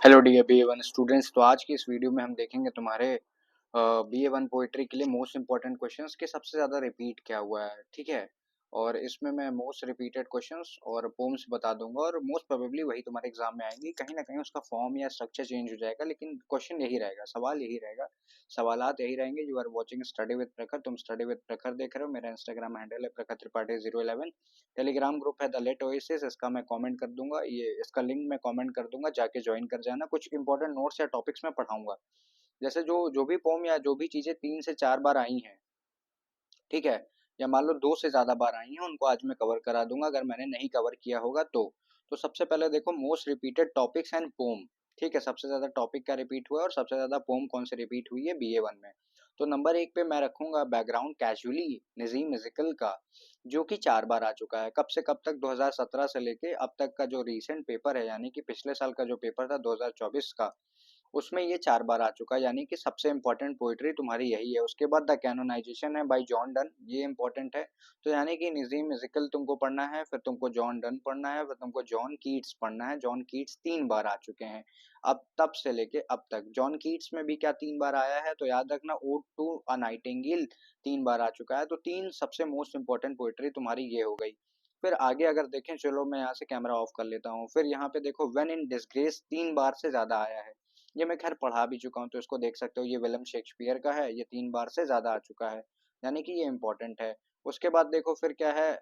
Hello dear BA1 students. तो आज की इस वीडियो में हम देखेंगे तुम्हारे BA1 पोइट्री के लिए मोस्ट इंपॉर्टेंट क्वेश्चंस के सबसे ज़्यादा रिपीट क्या हुआ है। ठीक है, और इसमें मैं मोस्ट रिपीटेड क्वेश्चंस और पोम्स बता दूंगा और मोस्ट प्रोबेबली वही तुम्हारे एग्जाम में आएंगी। कहीं ना कहीं उसका फॉर्म या स्ट्रक्चर चेंज हो जाएगा, लेकिन क्वेश्चन यही रहेगा, सवाल यही रहेगा, सवालात यही रहेंगे। You are watching study with Prakhar, तुम स्टडी विद प्रखर देख रहे हो। मेरा इंस्टाग्राम हैंडल है प्रखर त्रिपाठी 011। टेलीग्राम ग्रुप है द लेट ओएसिस, इसका मैं कमेंट कर दूंगा, ये इसका लिंक मैं कमेंट कर दूंगा, जाके ज्वाइन कर जाना। कुछ इंपॉर्टेंट नोट्स या टॉपिक्स मैं पढ़ाऊंगा, जैसे जो जो भी पोम या जो भी चीजें 3 से 4 बार आई हैं, ठीक है, या मान लो 2 से ज्यादा बार आई हैं, उनको आज मैं कवर करा दूंगा अगर मैंने नहीं कवर किया होगा तो सबसे पहले देखो most repeated topics and poem. ठीक है, सबसे ज्यादा टॉपिक का रिपीट हुआ है और सबसे ज्यादा पोम कौन से रिपीट हुई है BA1 में। तो नंबर 1 पे मैं रखूंगा बैकग्राउंड कैजुअली नजीम म्यूजिकल का, जो कि 4 बार आ चुका है। कब से कब तक? 2017 से लेके अब तक का जो रीसेंट पेपर है, यानी कि पिछले साल का जो पेपर था 2024 का, उसमें ये 4 बार आ चुका है, यानी कि सबसे इंपॉर्टेंट पोइट्री तुम्हारी यही है। उसके बाद द कैनोनाइजेशन है बाय जॉन डन, ये इंपॉर्टेंट है। तो यानी कि नजीम म्यूजिकल तुमको पढ़ना है, फिर तुमको जॉन डन पढ़ना है, फिर तुमको जॉन कीट्स पढ़ना है। जॉन कीट्स 3 बार आ चुके हैं अब, तब से लेके अब तक। जॉन कीट्स में भी क्या 3 बार आया है? तो याद रखना, ओड टू अ नाइटिंगेल 3 बार आ चुका है। तो 3 सबसे मोस्ट इंपॉर्टेंट पोइट्री तुम्हारी ये हो गई। फिर आगे अगर देखें, चलो मैं यहाँ से कैमरा ऑफ कर लेता हूँ। फिर यहाँ पे देखो वेन इन डिसग्रेस 3 बार से ज्यादा आया है। ये मैं खैर पढ़ा भी चुका हूँ, तो इसको देख सकते हो। ये विलियम शेक्सपियर का है, ये 3 बार से ज्यादा आ चुका है, यानी कि ये इंपॉर्टेंट है। उसके बाद देखो फिर क्या है,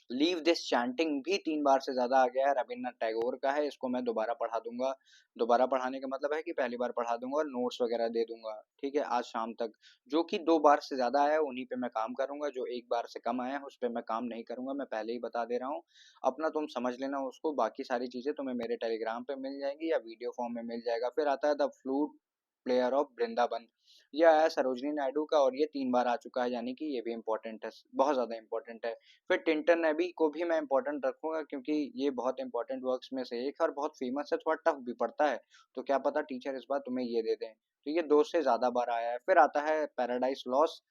लीव दिस चैंटिंग भी 3 बार से ज्यादा आ गया है, रविन्द्रनाथ टैगोर का है। इसको मैं दोबारा पढ़ा दूंगा। दोबारा पढ़ाने का मतलब है कि पहली बार पढ़ा दूंगा और नोट्स वगैरह दे दूंगा, ठीक है, आज शाम तक। जो कि 2 बार से ज्यादा आया है उन्हीं पे मैं काम करूंगा, जो 1 बार से कम आया है उस पर मैं काम नहीं करूंगा, मैं पहले ही बता दे रहा हूँ। अपना तुम समझ लेना उसको, बाकी सारी चीजें तुम्हें मेरे टेलीग्राम पे मिल जाएंगी या वीडियो फॉर्म में मिल जाएगा। फिर आता है the flute player of Vrindavan, ये आया है सरोजनी नायडू का, और ये 3 बार आ चुका है, यानी कि ये भी इंपॉर्टेंट है, बहुत ज्यादा इंपॉर्टेंट है। फिर टिंटन एबी को भी मैं इंपॉर्टेंट रखूंगा, क्योंकि ये बहुत इंपॉर्टेंट वर्क्स में से एक है और बहुत फेमस है, थोड़ा टफ भी पड़ता है। तो क्या पता टीचर इस बार तुम्हें ये दे दें। तो ये 2 से ज्यादा बार आया है। फिर आता है पैराडाइज लॉस,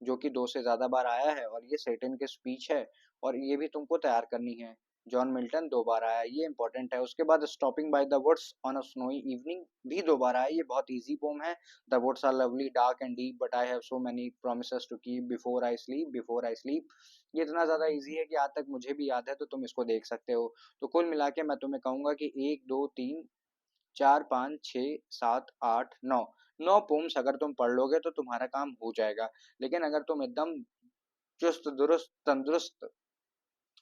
जो कि 2 से ज्यादा बार आया है, और ये सेटन की स्पीच है, और ये भी तुमको तैयार करनी है। जॉन मिल्टन 2 बार आया है, ये इंपॉर्टेंट है। उसके बाद stopping by the woods on a snowy evening भी 2 बार आया है, ये बहुत इजी पोम है। The woods are lovely dark and deep but I have so many promises to keep before I sleep, before I sleep. ये इतना ज्यादा इजी है कि आज तक मुझे भी याद है, तो तुम इसको देख सकते हो। तो कुल मिला के मैं तुम्हें कहूंगा कि 1 2 3 4 5 6 7 8 9, 9 पोम्स अगर तुम पढ़ लोगे तो तुम्हारा काम हो जाएगा। लेकिन अगर तुम एकदम चुस्त दुरुस्त तंदुरुस्त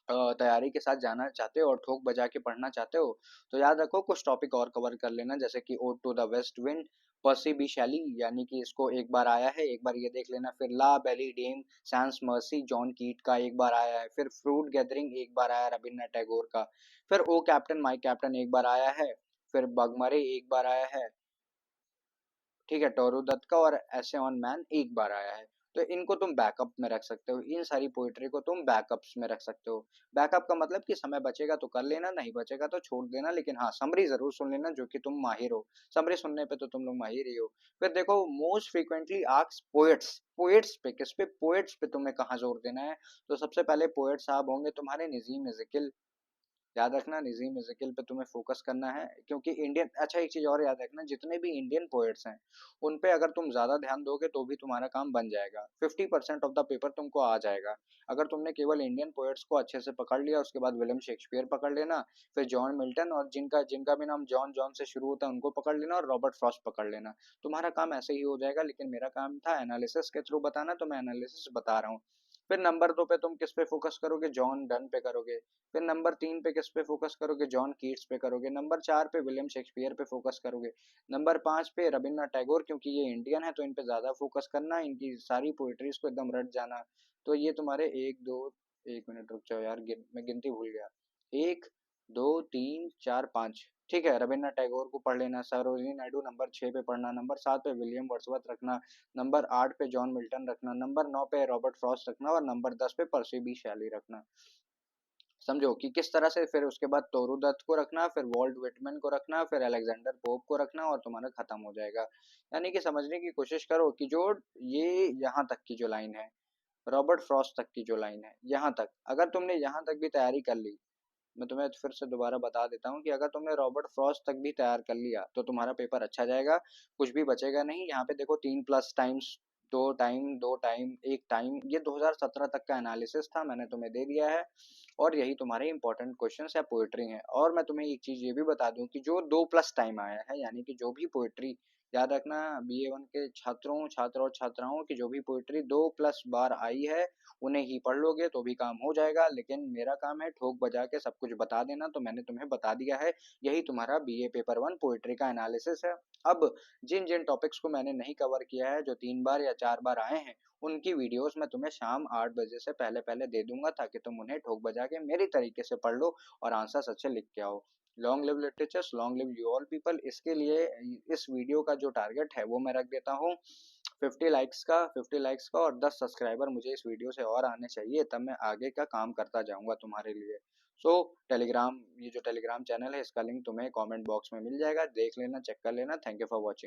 तैयारी के साथ जाना चाहते हो और ठोक बजा के पढ़ना चाहते हो, तो याद रखो कुछ टॉपिक और कवर कर लेना, जैसे कि ode to the west wind, Percy B Shelley, यानी कि इसको 1 बार आया है, एक बार ये देख लेना। फिर ला बेली डेम सैंस मर्सी, जॉन कीट का 1 बार आया है। फिर फ्रूट गैदरिंग 1 बार आया रविन्द्रनाथ टैगोर का। फिर ओ कैप्टन माई कैप्टन 1 बार आया है। फिर बगमरे 1 बार आया है, ठीक है, टोरू दत्त का। और ऐसे ऑन मैन 1 बार आया है। तो इनको तुम बैकअप में रख सकते हो, इन सारी पोइट्री को तुम बैकअप्स में रख सकते हो। बैकअप का मतलब कि समय बचेगा तो कर लेना, नहीं बचेगा तो छोड़ देना, लेकिन हाँ समरी जरूर सुन लेना, जो कि तुम माहिर हो। समरी सुनने पे तो तुम लोग माहिर ही हो। फिर देखो most frequently asked poets, poets पे किस पे? पोएट्स पे तुम्हें कहाँ जोर देना है? तो सबसे पहले पोएट साहब होंगे तुम्हारे नजीम इज़िकिल। याद रखना नजीम म्यूजिकल पे तुम्हें फोकस करना है, क्योंकि इंडियन, अच्छा एक चीज और याद रखना, जितने भी इंडियन पोएट्स हैं उन पे अगर तुम ज्यादा ध्यान दोगे तो भी तुम्हारा काम बन जाएगा। 50% ऑफ द पेपर तुमको आ जाएगा अगर तुमने केवल इंडियन पोएट्स को अच्छे से पकड़ लिया। उसके बाद विलियम शेक्सपियर पकड़ लेना, फिर जॉन मिल्टन, और जिनका जिनका भी नाम जॉन जॉन से शुरू होता है उनको पकड़ लेना, और रॉबर्ट फ्रॉस्ट पकड़ लेना। तुम्हारा काम ऐसे ही हो जाएगा, लेकिन मेरा काम था एनालिसिस के थ्रू बताना, तो मैं एनालिसिस बता रहा हूँ। फिर नंबर 2 पे तुम किस पे फोकस करोगे? जॉन डन पे करोगे। फिर नंबर 3 पे किस पे फोकस करोगे? जॉन कीट्स पे करोगे। नंबर 4 पे विलियम शेक्सपियर पे फोकस करोगे। नंबर 5 पे रविन्द्रनाथ टैगोर, क्योंकि ये इंडियन है तो इन पे ज्यादा फोकस करना, इनकी सारी पोइट्रीज को एकदम रट जाना। तो ये तुम्हारे एक दो, 1 मिनट रुक जाओ यार, मैं गिनती भूल गया। 1 2 3 4 5, ठीक है, रविन्द्रनाथ टैगोर को पढ़ लेना। सरोजिनी नायडू नंबर 6 पे पढ़ना। नंबर 7 पे विलियम वर्ड्सवर्थ रखना। नंबर 8 पे जॉन मिल्टन रखना। नंबर 9 पे रॉबर्ट फ्रॉस्ट रखना, और नंबर 10 पे पर्सी बी शैली रखना। समझो कि किस तरह से। फिर उसके बाद तोरू दत्त को रखना, फिर वॉल्ट विटमैन को रखना, फिर अलेक्जेंडर पोप को रखना, और तुम्हारा खत्म हो जाएगा। यानी कि समझने की कोशिश करो कि जो ये यहाँ तक की जो लाइन है, रॉबर्ट फ्रॉस्ट तक की जो लाइन है, यहाँ तक अगर तुमने यहाँ तक भी तैयारी कर ली, मैं तुम्हें फिर से दोबारा बता देता हूँ कि अगर तुमने रॉबर्ट फ्रॉस्ट तक भी तैयार कर लिया तो तुम्हारा पेपर अच्छा जाएगा, कुछ भी बचेगा नहीं। यहाँ पे देखो 3 plus times, 2 time, 2 time, 1 time, ये 2017 तक का एनालिसिस था, मैंने तुम्हें दे दिया है। और यही तुम्हारे इंपॉर्टेंट क्वेश्चंस या पोएट्री हैं। और मैं तुम्हें एक चीज ये भी बता दूं कि जो 2 प्लस टाइम आया है, यानी कि जो भी पोएट्री, याद रखना BA1 के छात्र और छात्राओं की जो भी पोएट्री 2 प्लस बार आई है, उन्हें ही पढ़ लोगे तो भी काम हो जाएगा। लेकिन मेरा काम है ठोक बजा के सब कुछ बता देना, तो मैंने तुम्हें बता दिया है। यही तुम्हारा BA पेपर 1 पोएट्री का एनालिसिस है। अब जिन जिन टॉपिक्स को मैंने नहीं कवर किया है, जो 3 बार या 4 बार आए हैं, उनकी वीडियोस मैं तुम्हें शाम 8 बजे से पहले पहले दे दूंगा, ताकि तुम उन्हें ठोक बजा के मेरी तरीके से पढ़ लो और आंसर्स अच्छे लिख के आओ। Long live literatures, long live you all people. इसके लिए इस वीडियो का जो टारगेट है वो मैं रख देता हूँ 50 लाइक्स का और 10 सब्सक्राइबर मुझे इस वीडियो से और आने चाहिए, तब मैं आगे का काम करता जाऊंगा तुम्हारे लिए। सो टेलीग्राम, ये जो टेलीग्राम चैनल है इसका लिंक तुम्हें कमेंट बॉक्स में मिल जाएगा, देख लेना, चेक कर लेना। Thank you for watching.